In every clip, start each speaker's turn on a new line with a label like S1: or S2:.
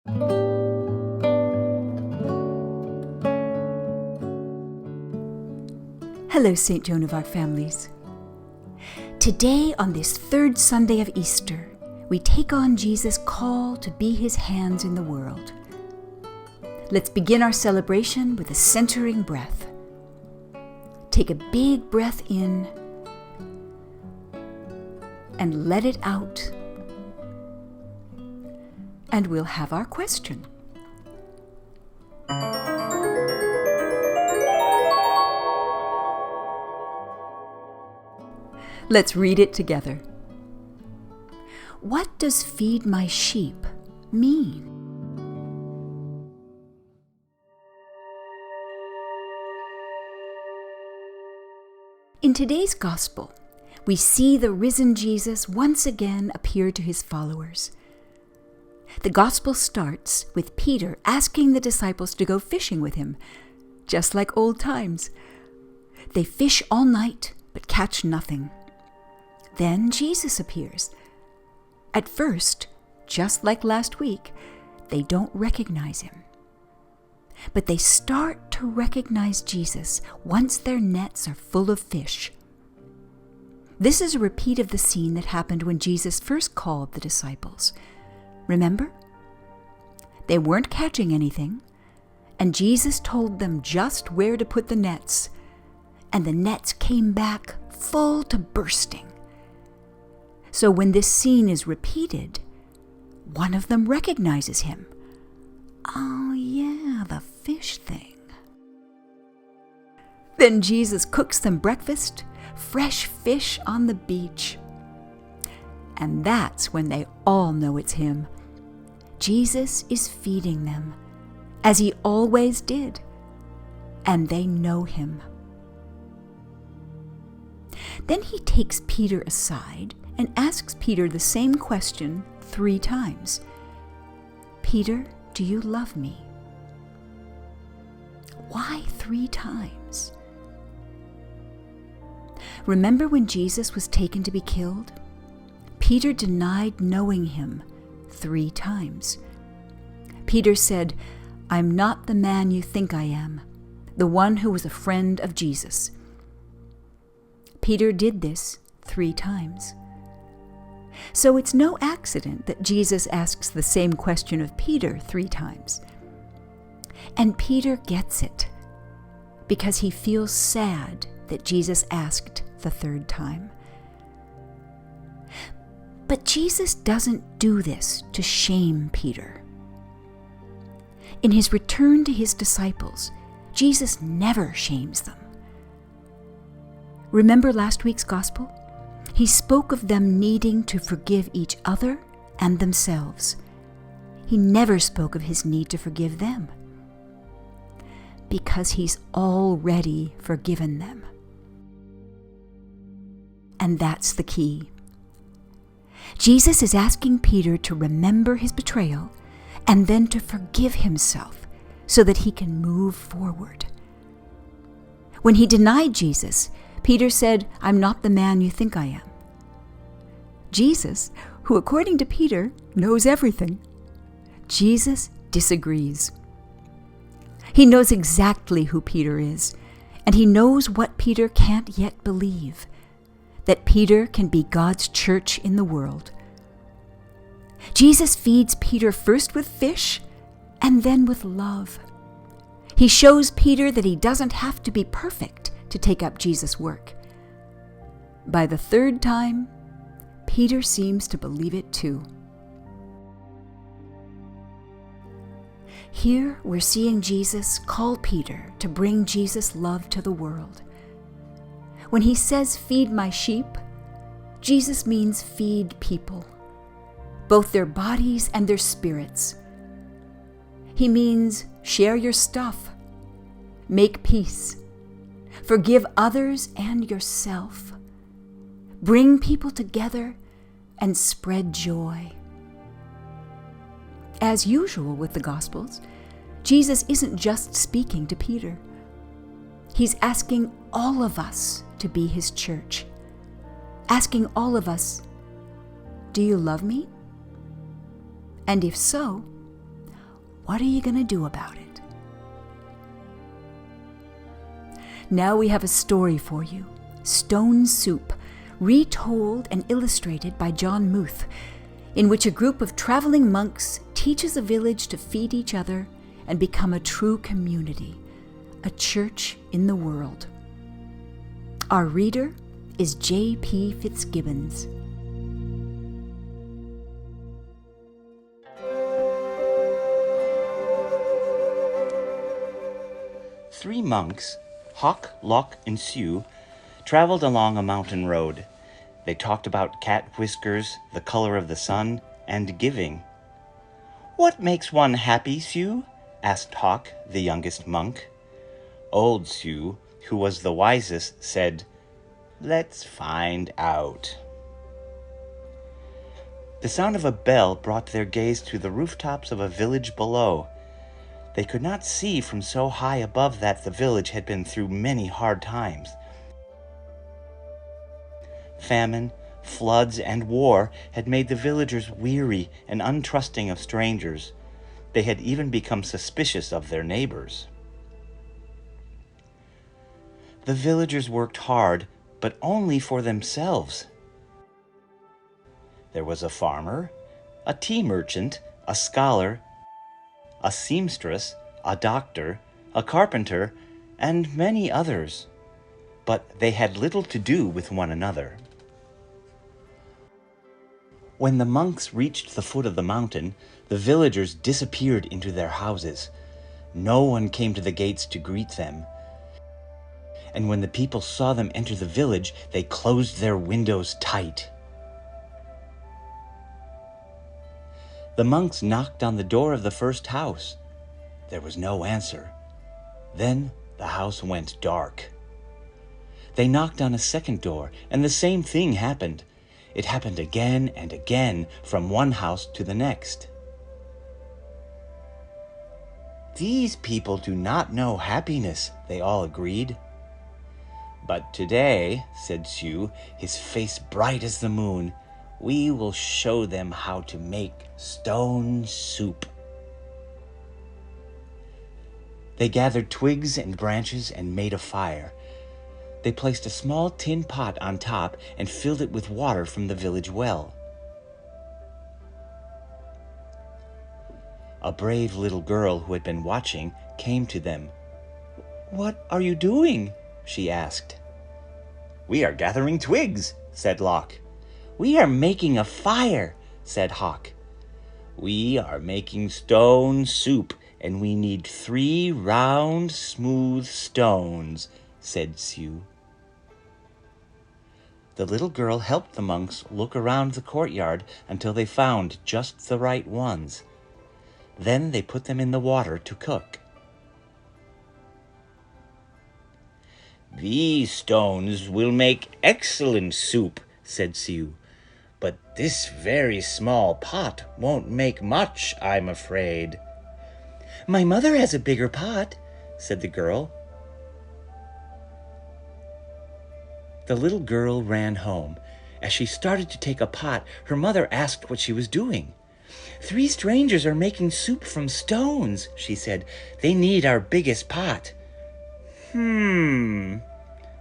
S1: Hello, St. Joan of Arc families. Today, on this third Sunday of Easter, we take on Jesus' call to be his hands in the world. Let's begin our celebration with a centering breath. Take a big breath in and let it out. And we'll have our question. Let's read it together. What does feed my sheep mean? In today's Gospel, we see the risen Jesus once again appear to his followers. The Gospel starts with Peter asking the disciples to go fishing with him, just like old times. They fish all night, but catch nothing. Then Jesus appears. At first, just like last week, they don't recognize him. But they start to recognize Jesus once their nets are full of fish. This is a repeat of the scene that happened when Jesus first called the disciples. Remember? They weren't catching anything, and Jesus told them just where to put the nets, and the nets came back full to bursting. So when this scene is repeated, one of them recognizes him. Oh yeah, the fish thing. Then Jesus cooks them breakfast, fresh fish on the beach. And that's when they all know it's him. Jesus is feeding them, as he always did, and they know him. Then he takes Peter aside and asks Peter the same question 3 times. Peter, do you love me? Why 3 times? Remember when Jesus was taken to be killed? Peter denied knowing him 3 times. Peter said, I'm not the man you think I am, the one who was a friend of Jesus. Peter did this 3 times. So it's no accident that Jesus asks the same question of Peter 3 times. And Peter gets it, because he feels sad that Jesus asked the 3rd time. But Jesus doesn't do this to shame Peter. In his return to his disciples, Jesus never shames them. Remember last week's Gospel? He spoke of them needing to forgive each other and themselves. He never spoke of his need to forgive them, because he's already forgiven them. And that's the key. Jesus is asking Peter to remember his betrayal and then to forgive himself so that he can move forward. When he denied Jesus, Peter said, I'm not the man you think I am. Jesus, who according to Peter knows everything, Jesus disagrees. He knows exactly who Peter is, and he knows what Peter can't yet believe, that Peter can be God's church in the world. Jesus feeds Peter first with fish and then with love. He shows Peter that he doesn't have to be perfect to take up Jesus' work. By the 3rd time, Peter seems to believe it too. Here we're seeing Jesus call Peter to bring Jesus' love to the world. When he says, feed my sheep, Jesus means feed people, both their bodies and their spirits. He means share your stuff, make peace, forgive others and yourself, bring people together, and spread joy. As usual with the Gospels, Jesus isn't just speaking to Peter. He's asking all of us to be his church, asking all of us, do you love me? And if so, What are you going to do about it? Now we have a story for you, Stone Soup, retold and illustrated by John Muth, in which a group of traveling monks teaches a village to feed each other and become a true community, a church in the world. Our reader is JP Fitzgibbons.
S2: Three monks, Hawk, Lock, and Sue, traveled along a mountain road. They talked about cat whiskers, the color of the sun, and giving. "What makes one happy, Sue?" asked Hawk, the youngest monk. Old Sue, who was the wisest, said, "Let's find out." The sound of a bell brought their gaze to the rooftops of a village below. They could not see from so high above that the village had been through many hard times. Famine, floods, and war had made the villagers weary and untrusting of strangers. They had even become suspicious of their neighbors. The villagers worked hard, but only for themselves. There was a farmer, a tea merchant, a scholar, a seamstress, a doctor, a carpenter, and many others, but they had little to do with one another. When the monks reached the foot of the mountain, the villagers disappeared into their houses. No one came to the gates to greet them. And when the people saw them enter the village, they closed their windows tight. The monks knocked on the door of the first house. There was no answer. Then the house went dark. They knocked on a second door, and the same thing happened. It happened again and again, from one house to the next. "These people do not know happiness," they all agreed. "But today," said Sue, his face bright as the moon, "we will show them how to make stone soup." They gathered twigs and branches and made a fire. They placed a small tin pot on top and filled it with water from the village well. A brave little girl who had been watching came to them. "What are you doing?" she asked. "We are gathering twigs," said Lock. "We are making a fire," said Hawk. "We are making stone soup, and we need 3 round, smooth stones," said Sue. The little girl helped the monks look around the courtyard until they found just the right ones. Then they put them in the water to cook. "These stones will make excellent soup," said Sue. "But this very small pot won't make much, I'm afraid." "My mother has a bigger pot," said the girl. The little girl ran home. As she started to take a pot, her mother asked what she was doing. "3 strangers are making soup from stones," she said. "They need our biggest pot."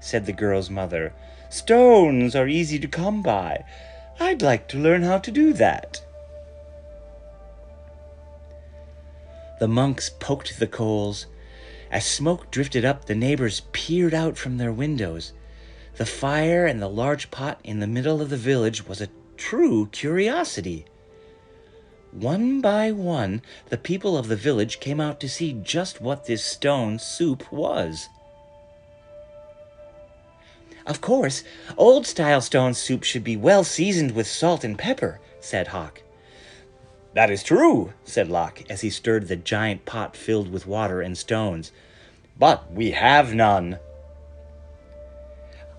S2: Said the girl's mother. "Stones are easy to come by. I'd like to learn how to do that." The monks poked the coals. As smoke drifted up, the neighbors peered out from their windows. The fire and the large pot in the middle of the village was a true curiosity. One by one, the people of the village came out to see just what this stone soup was. "Of course, old-style stone soup should be well seasoned with salt and pepper," said Hawk. "That is true," said Lock, as he stirred the giant pot filled with water and stones. "But we have none."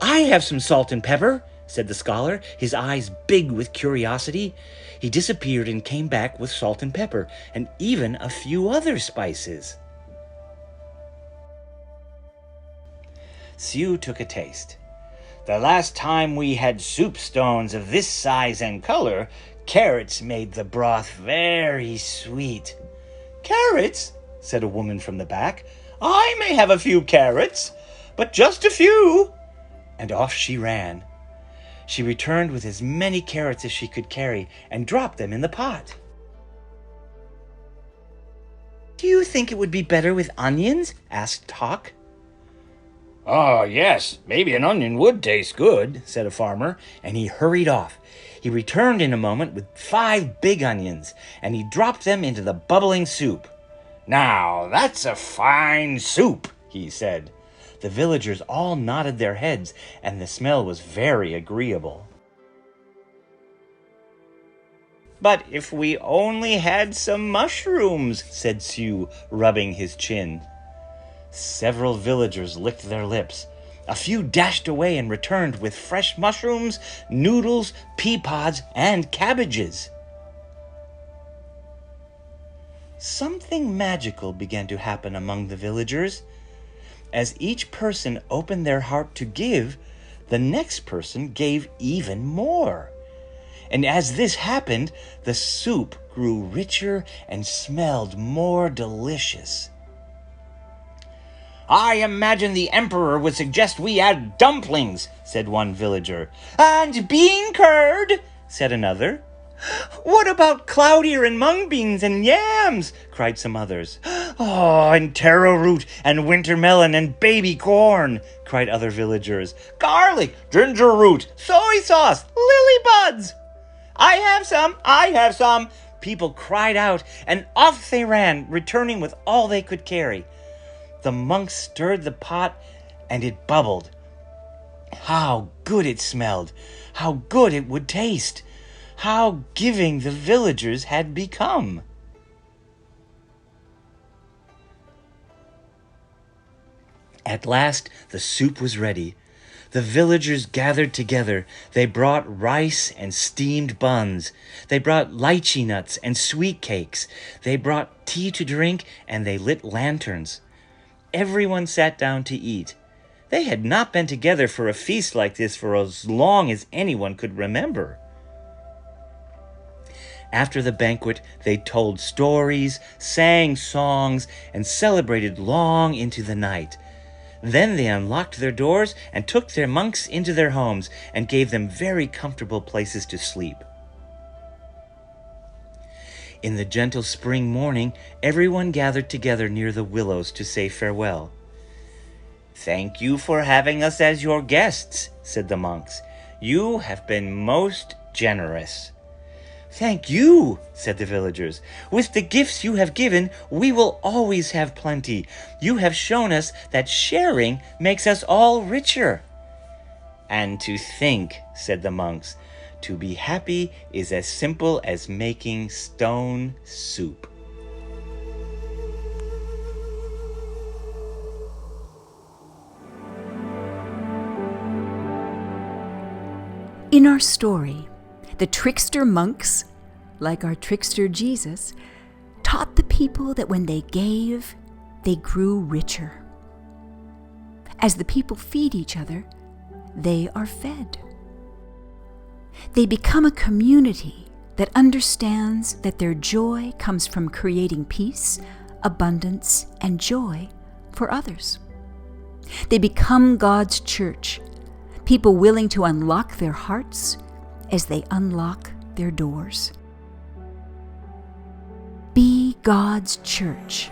S2: "I have some salt and pepper," said the scholar, his eyes big with curiosity. He disappeared and came back with salt and pepper, and even a few other spices. Sue took a taste. "The last time we had soup stones of this size and color, carrots made the broth very sweet. "Carrots?" said a woman from the back. "I may have a few carrots, but just a few." And off she ran. She returned with as many carrots as she could carry and dropped them in the pot. "Do you think it would be better with onions?" asked Hawk. "Oh, yes, maybe an onion would taste good," said a farmer, and he hurried off. He returned in a moment with 5 big onions, and he dropped them into the bubbling soup. "Now, that's a fine soup," he said. The villagers all nodded their heads, and the smell was very agreeable. "But if we only had some mushrooms," said Sue, rubbing his chin. Several villagers licked their lips. A few dashed away and returned with fresh mushrooms, noodles, pea pods, and cabbages. Something magical began to happen among the villagers. As each person opened their heart to give, the next person gave even more. And as this happened, the soup grew richer and smelled more delicious. "I imagine the emperor would suggest we add dumplings," said one villager. "And bean curd," said another. "What about cloud ear and mung beans and yams?" cried some others. "Oh, and taro root and winter melon and baby corn," cried other villagers. "Garlic, ginger root, soy sauce, lily buds." I have some," people cried out, and off they ran, returning with all they could carry. The monks stirred the pot, and it bubbled. How good it smelled! How good it would taste! How giving the villagers had become! At last the soup was ready. The villagers gathered together. They brought rice and steamed buns. They brought lychee nuts and sweet cakes. They brought tea to drink, and they lit lanterns. Everyone sat down to eat. They had not been together for a feast like this for as long as anyone could remember. After the banquet, they told stories, sang songs, and celebrated long into the night. Then they unlocked their doors and took their monks into their homes and gave them very comfortable places to sleep. In the gentle spring morning, everyone gathered together near the willows to say farewell. "Thank you for having us as your guests," said the monks. "You have been most generous." "Thank you," said the villagers. "With the gifts you have given, we will always have plenty. You have shown us that sharing makes us all richer." "And to think," said the monks, "to be happy is as simple as making stone soup."
S1: In our story, the trickster monks, like our trickster Jesus, taught the people that when they gave, they grew richer. As the people feed each other, they are fed. They become a community that understands that their joy comes from creating peace, abundance, and joy for others. They become God's church, people willing to unlock their hearts as they unlock their doors. Be God's church.